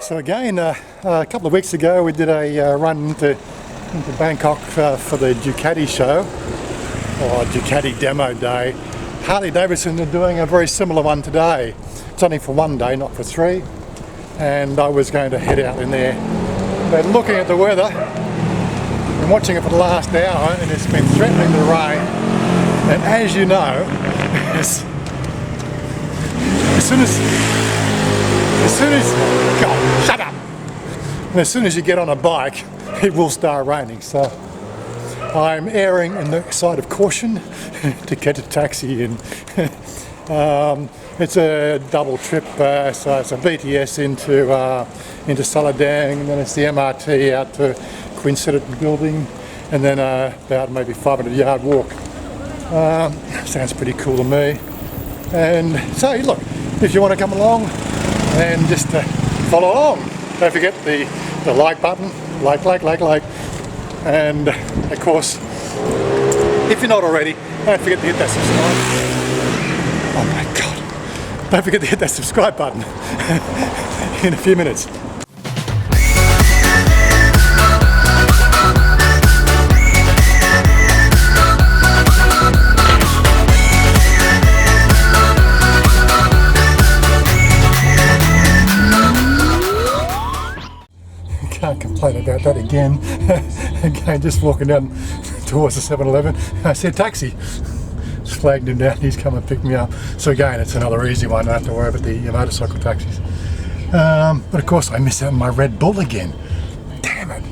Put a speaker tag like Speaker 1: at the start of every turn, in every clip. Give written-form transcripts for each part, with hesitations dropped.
Speaker 1: So again, a couple of weeks ago we did a run into Bangkok for the Ducati show, or Ducati demo day. Harley Davidson are doing a very similar one today. It's only for one day, not for three, and I was going to head out in there. But looking at the weather, I'm watching it for the last hour and it's been threatening to rain, and as you know, as soon as God, shut up! And as soon as you get on a bike, it will start raining. So I'm erring in the side of caution to get a taxi in. It's a double trip, so it's a BTS into Saladang, and then it's the MRT out to Queen Citizen Building, and then about maybe 500-yard walk. Sounds pretty cool to me. And so look, if you want to come along, then just follow along. Don't forget the like button, like, and of course, if you're not already, don't forget to hit that subscribe. Oh my God! Don't forget to hit that subscribe button in a few minutes. Can't complain about that again. Again, just walking down towards the 7-Eleven, I said taxi. Just flagged him down, he's come and picked me up. So again, it's another easy one, I don't have to worry about the motorcycle taxis. But of course I missed out on my Red Bull again. Damn it.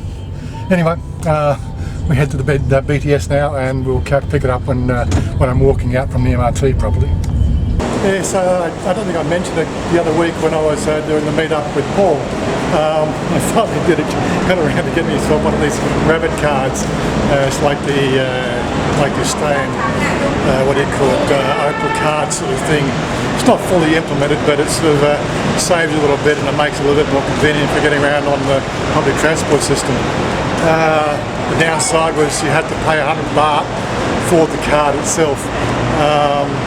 Speaker 1: Anyway, we head to the BTS now, and we'll pick it up when I'm walking out from the MRT probably. Yeah, so I don't think I mentioned it the other week when I was doing the meet up with Paul. I finally got around to getting myself one of these rabbit cards. It's like the Australian, what do you call it, Opal card sort of thing. It's not fully implemented, but it sort of saves you a little bit, and it makes it a little bit more convenient for getting around on the public transport system. The downside was you had to pay 100 baht for the card itself.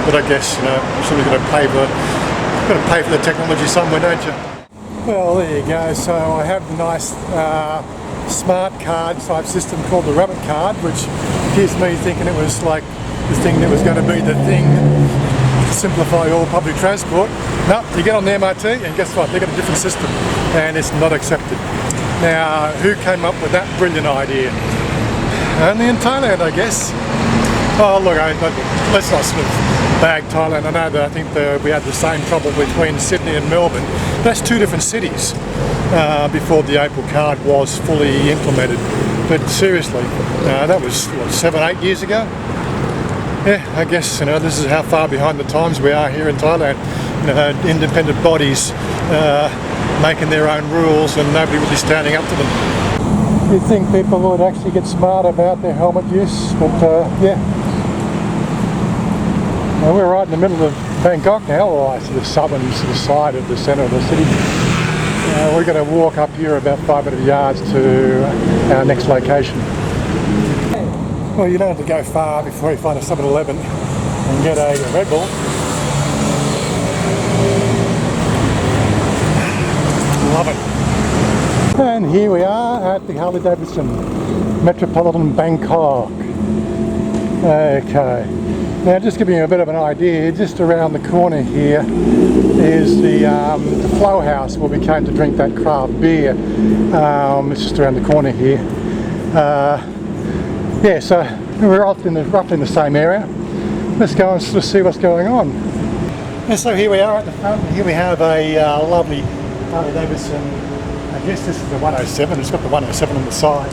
Speaker 1: But I guess, you know, somebody's got to pay for the technology somewhere, don't you? Well, there you go. So I have the nice smart card type system called the Rabbit card, which gives me thinking it was like the thing that was going to be the thing to simplify all public transport. No, you get on the MRT and guess what? They've got a different system, and it's not accepted. Now, who came up with that brilliant idea? Only in Thailand, I guess. Oh look, let's not sort of bag Thailand. I know that I think we had the same trouble between Sydney and Melbourne. That's two different cities before the Opal card was fully implemented. But seriously, that was what, 7-8 years ago? Yeah, I guess, you know, this is how far behind the times we are here in Thailand. You know, independent bodies making their own rules and nobody really standing up to them. You'd think people would actually get smart about their helmet use, but yeah. Well, we're right in the middle of Bangkok now, or to the southern side of the centre of the city. We're going to walk up here about 500 yards to our next location. Well, you don't have to go far before you find a 7-Eleven and get a Red Bull. Love it. And here we are at the Harley Davidson Metropolitan Bangkok. Okay. Now, just giving you a bit of an idea, just around the corner here is the Flow House where we came to drink that craft beer. It's just around the corner here. Yeah, so we're roughly in the same area. Let's go and sort of see what's going on. And so here we are at the front. Here we have a lovely Harley Davidson. I guess this is the 107. It's got the 107 on the side.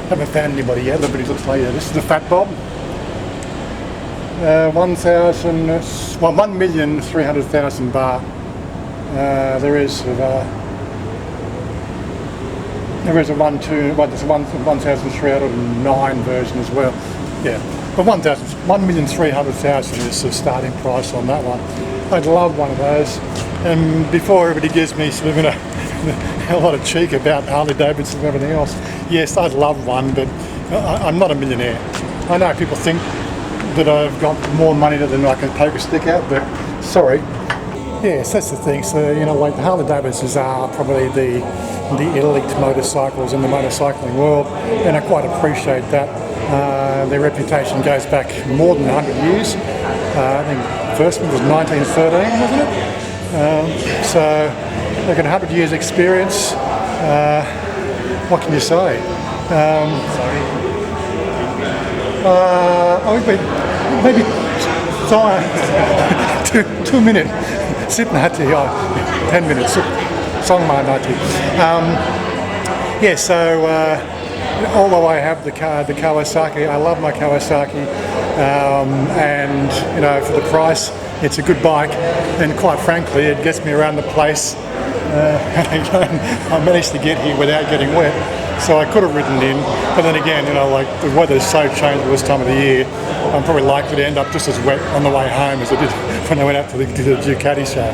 Speaker 1: Haven't found anybody yet. Everybody looks like this is the Fat Bob. 1,300,000 baht. There is a 1,309 version as well. Yeah, but 1,300,000 is the starting price on that one. I'd love one of those. And before everybody gives me sort of, you know, a lot of cheek about Harley Davidson and everything else, yes, I'd love one, but I'm not a millionaire. I know people think that I've got more money than I can poke a stick at, but sorry. Yes, that's the thing. So, you know, like the Harley Davidsons are probably the elite motorcycles in the motorcycling world, and I quite appreciate that. Their reputation goes back more than 100 years. I think the first one was 1913, wasn't it? So they've got 100 years experience. What can you say? Maybe 2 minutes. Sit nati, 10 minutes. Song ma nati. Yeah, so although I have the Kawasaki, I love my Kawasaki, and you know, for the price, it's a good bike, and quite frankly, it gets me around the place. And again, I managed to get here without getting wet, so I could have ridden in, but then again, you know, like the weather's so changed this time of the year, I'm probably likely to end up just as wet on the way home as I did when I went out to the Ducati show.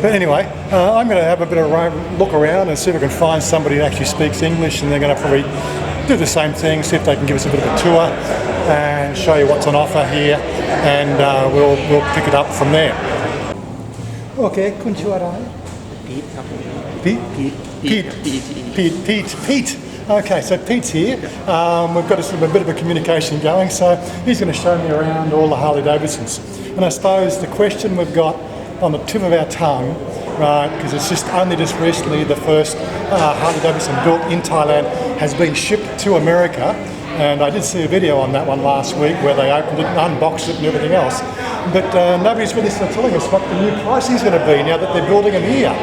Speaker 1: But anyway, I'm going to have a bit of a look around and see if I can find somebody who actually speaks English, and they're going to probably do the same thing, see if they can give us a bit of a tour and show you what's on offer here, and we'll pick it up from there. Okay, kunชื่ออะไร? Pete. Okay, so Pete's here. We've got a bit of a communication going, so he's going to show me around all the Harley Davidsons. And I suppose the question we've got on the tip of our tongue, right, because it's just recently the first Harley Davidson built in Thailand has been shipped to America, and I did see a video on that one last week where they opened it and unboxed it and everything else. But nobody's really still telling us what the new pricing is going to be now that they're building them here.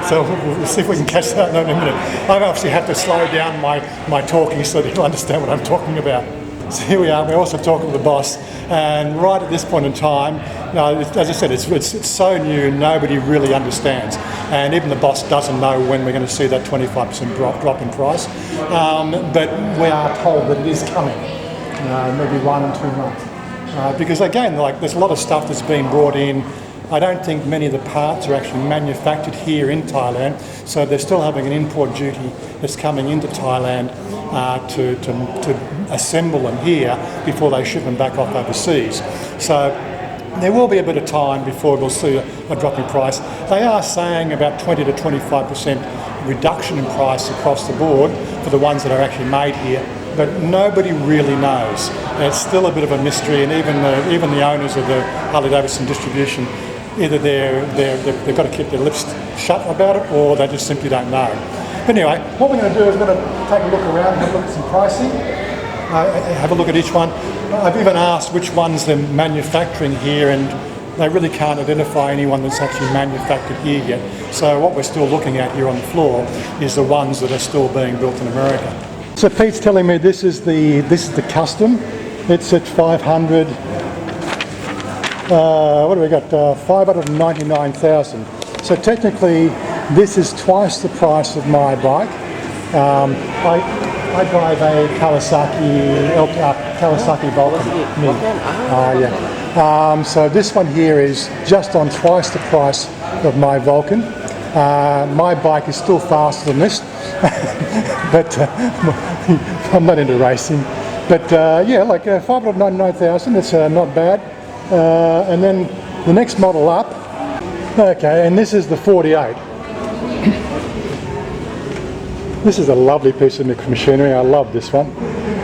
Speaker 1: So we'll see if we can catch that in a minute. I obviously have to slow down my talking so that you'll understand what I'm talking about. So here we are, we're also talking to the boss, and right at this point in time, as I said, it's so new, nobody really understands, and even the boss doesn't know when we're going to see that 25% drop in price, but we are told that it is coming, maybe 1 and 2 months, because again, like there's a lot of stuff that's been brought in. I don't think many of the parts are actually manufactured here in Thailand, so they're still having an import duty that's coming into Thailand to assemble them here before they ship them back off overseas. So there will be a bit of time before we'll see a drop in price. They are saying about 20 to 25% reduction in price across the board for the ones that are actually made here, but nobody really knows. It's still a bit of a mystery, and even the owners of the Harley Davidson distribution, either they've got to keep their lips shut about it, or they just simply don't know. But anyway, what we're going to do is we're going to take a look around and have a look at some pricing, have a look at each one. I've even asked which ones they're manufacturing here, and they really can't identify anyone that's actually manufactured here yet. So what we're still looking at here on the floor is the ones that are still being built in America. So Pete's telling me this is the custom. It's at 500. What do we got? 599,000. So technically, this is twice the price of my bike. I drive a Kawasaki Vulcan. So this one here is just on twice the price of my Vulcan. My bike is still faster than this, but I'm not into racing. But yeah, like 599,000, it's not bad. And then the next model up, okay, and this is the 48. This is a lovely piece of machinery. I love this one,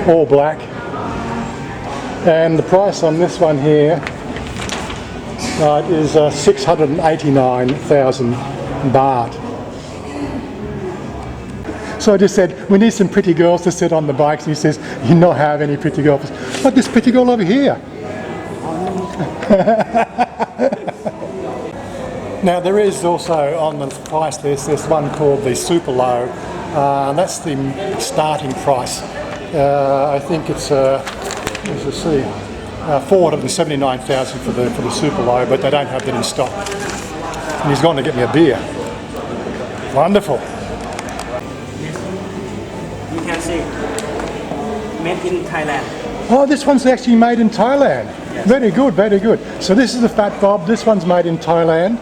Speaker 1: all black. And the price on this one here is 689,000 baht. So I just said, we need some pretty girls to sit on the bikes, and he says, you not have any pretty girls. Like this pretty girl over here. Now there is also on the price list, there's one called the Super Low. That's the starting price. I think it's, let's see, 479,000 for the Super Low, but they don't have that in stock. And he's gone to get me a beer. Wonderful.
Speaker 2: You can see, made in Thailand.
Speaker 1: Oh, this one's actually made in Thailand. Yes. Very good, very good. So this is the Fat Bob. This one's made in Thailand,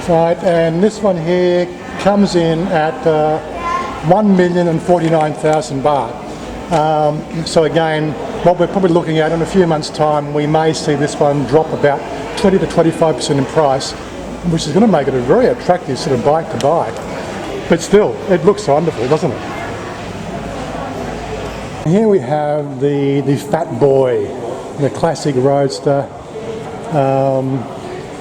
Speaker 1: right? And this one here comes in at 1,049,000 baht. So again, what we're probably looking at in a few months' time, we may see this one drop about 20 to 25% in price which is going to make it a very attractive sort of bike to buy. But still, it looks wonderful, doesn't it? Here we have the Fat Boy, the classic roadster.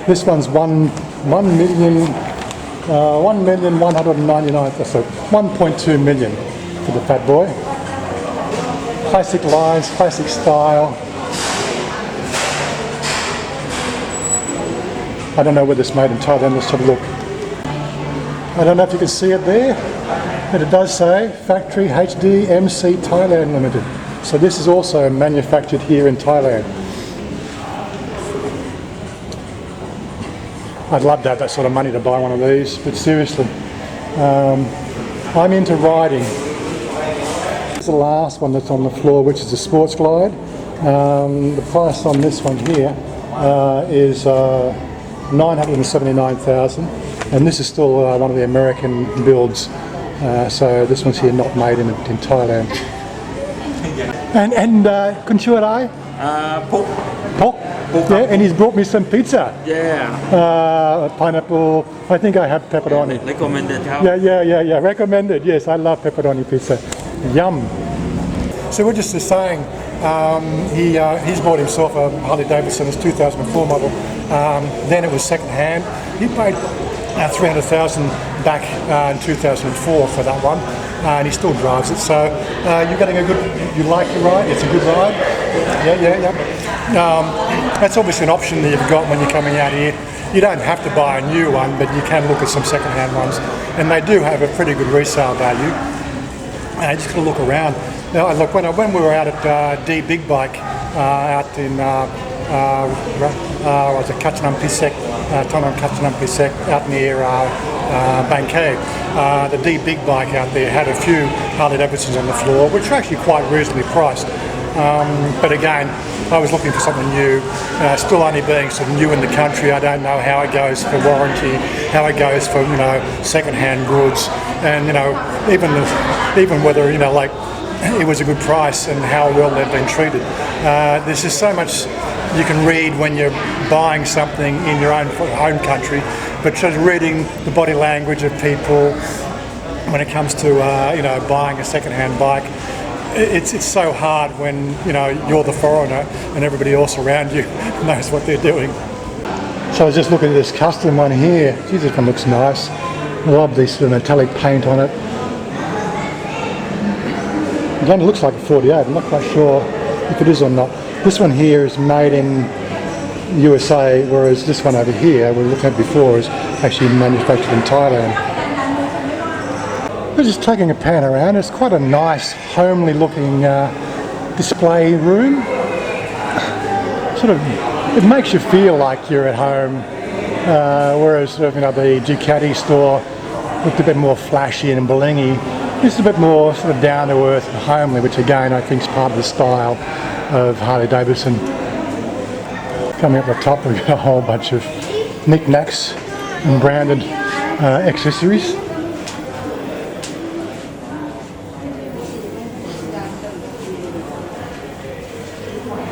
Speaker 1: This one's 1,199,000, 1.2 million for the Fat Boy. Classic lines, classic style. I don't know whether it's made in Thailand. Let's have a look. I don't know if you can see it there, but it does say Factory HDMC Thailand Limited. So this is also manufactured here in Thailand. I'd love to have that sort of money to buy one of these, but seriously, I'm into riding. This is the last one that's on the floor, which is a sports glide. The price on this one here is 979,000, and this is still one of the American builds. So this one's here not made in Thailand. And Kunchuarai?
Speaker 2: Pork.
Speaker 1: Pork? Yeah, and he's brought me some pizza.
Speaker 2: Yeah.
Speaker 1: Pineapple. I think I have pepperoni.
Speaker 2: Recommended.
Speaker 1: Yeah. Recommended. Yes, I love pepperoni pizza. Yum. So we're just saying, he's bought himself a Harley Davidson, it's 2004 model. Then it was second hand. He paid 300,000 back in 2004 for that one, and he still drives it. So you're getting a good. You like your ride? It's a good ride. Yeah. That's obviously an option that you've got when you're coming out here. You don't have to buy a new one, but you can look at some second-hand ones, and they do have a pretty good resale value. And I just got to look around. Now, look, when we were out at D Big Bike out in was it Kachanam Pisek, Tonon Kachanam Pisek, out near Bangkok. The D Big Bike out there had a few Harley Davidsons on the floor, which are actually quite reasonably priced. But again, I was looking for something new. Still only being sort of new in the country, I don't know how it goes for warranty, how it goes for second-hand goods, and even whether like it was a good price and how well they've been treated. There's just so much you can read when you're buying something in your own home country, but just reading the body language of people when it comes to buying a second-hand bike. It's so hard when you're the foreigner and everybody else around you knows what they're doing. So I was just looking at this custom one here. Geez, this one looks nice. I love this sort of metallic paint on it. Again, it looks like a 48. I'm not quite sure if it is or not. This one here is made in USA, whereas this one over here, we were looking at before, is actually manufactured in Thailand. We're just taking a pan around. It's quite a nice, homely looking display room. It makes you feel like you're at home, whereas the Ducati store looked a bit more flashy and blingy. This is a bit more sort of down to earth and homely, which again I think is part of the style of Harley Davidson. Coming up the top, we've got a whole bunch of knickknacks and branded accessories.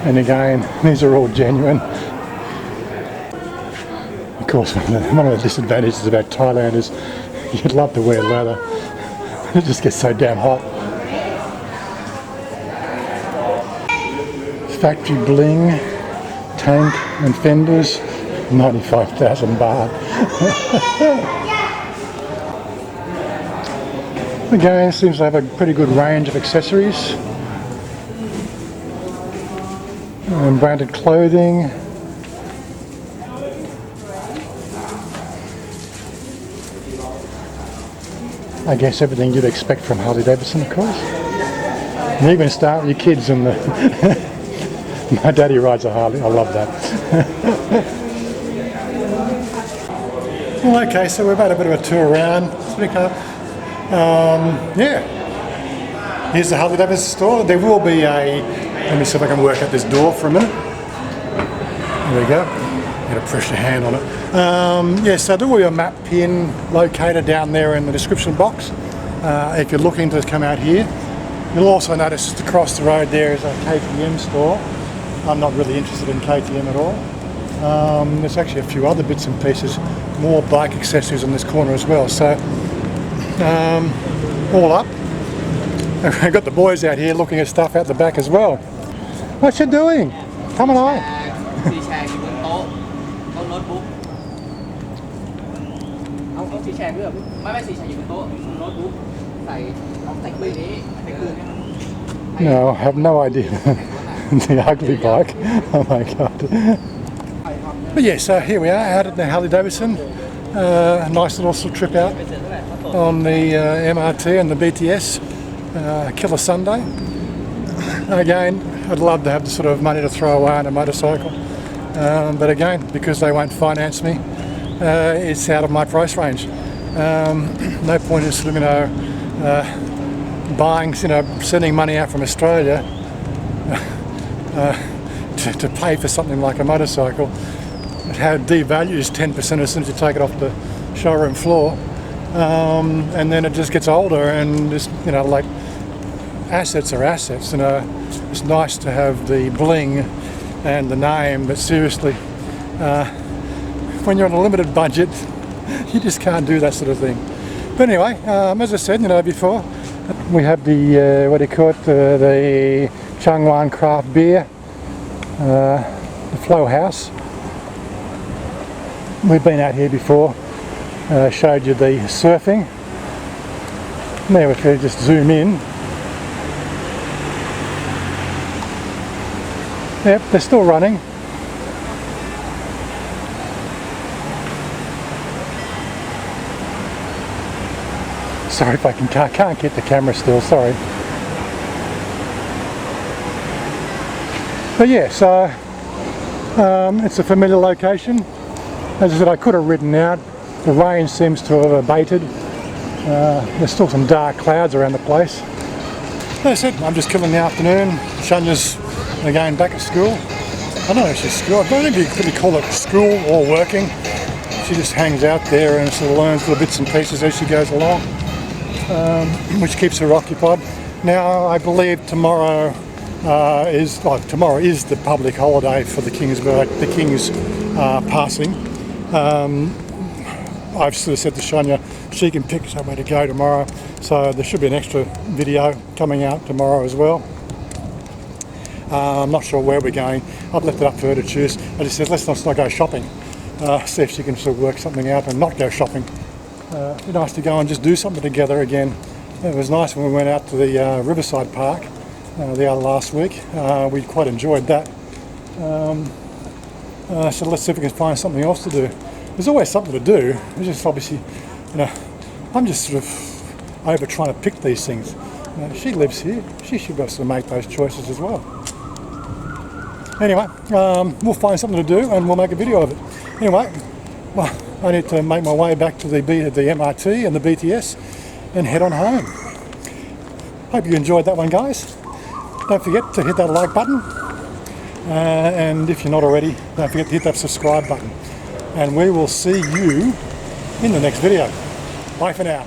Speaker 1: And again, these are all genuine. Of course, one of the disadvantages about Thailand is you'd love to wear leather. It just gets so damn hot. Factory bling, tank and fenders, 95,000 baht. Again, seems to have a pretty good range of accessories. And branded clothing. I guess everything you'd expect from Harley Davidson, of course. And even start with your kids and the my daddy rides a Harley, I love that. Well, okay, so we've had a bit of a tour around. Here's the Harley Davidson store. There will be let me see if I can work out this door for a minute. There we go. Get a pressure hand on it. So there will be a map pin located down there in the description box if you're looking to come out here. You'll also notice just across the road there is a KTM store. I'm not really interested in KTM at all. There's actually a few other bits and pieces, more bike accessories on this corner as well. So all up, I've got the boys out here looking at stuff out the back as well. What you doing? Come on.
Speaker 2: สีแชร์อยู่บนโต๊ะโน้ตบุ๊กเอาสีแชร์เพื่อไม่สีแชร์อยู่บนโต๊ะโน้ตบุ๊กใส่ปืนนี้ไปคืนให้มัน
Speaker 1: No, I have no idea. The ugly bike. Oh my god. But yeah, so here we are out at the Harley Davidson. Nice little trip out on the MRT and the BTS. Killer Sunday. Again, I'd love to have the sort of money to throw away on a motorcycle. But again, because they won't finance me, it's out of my price range. No point in sort of, buying, sending money out from Australia to pay for something like a motorcycle. It had devalues 10% as soon as you take it off the showroom floor, and then it just gets older, and just like assets are assets. It's nice to have the bling and the name, but seriously, when you're on a limited budget, you just can't do that sort of thing. But anyway, as I said, before, we have the what do you call it? The Changwan craft beer, the Flow House. We've been out here before. Showed you the surfing. Now if you just zoom in. Yep, they're still running. Sorry if I can't get the camera still, sorry. But yeah, so it's a familiar location. As I said, I could have ridden out. The rain seems to have abated. There's still some dark clouds around the place. As I said, I'm just killing the afternoon. Chanya's again back at school. I don't know if she's school. I don't think you could really call it school or working. She just hangs out there and sort of learns little bits and pieces as she goes along, which keeps her occupied. Now, I believe tomorrow is the public holiday for the King's passing. I've sort of said to Chanya she can pick somewhere to go tomorrow, so there should be an extra video coming out tomorrow as well. I'm not sure where we're going. I've left it up for her to choose. I just said let's not go shopping. See if she can sort of work something out and not go shopping. It'd be nice to go and just do something together again. It was nice when we went out to the Riverside Park the other last week. We quite enjoyed that. So let's see if we can find something else to do. There's always something to do. It's just obviously, I'm just sort of over trying to pick these things. She lives here. She should be able to make those choices as well. Anyway, we'll find something to do and we'll make a video of it. Anyway, well, I need to make my way back to the MRT and the BTS and head on home. Hope you enjoyed that one, guys. Don't forget to hit that like button. And if you're not already, don't forget to hit that subscribe button. And we will see you in the next video. Bye for now.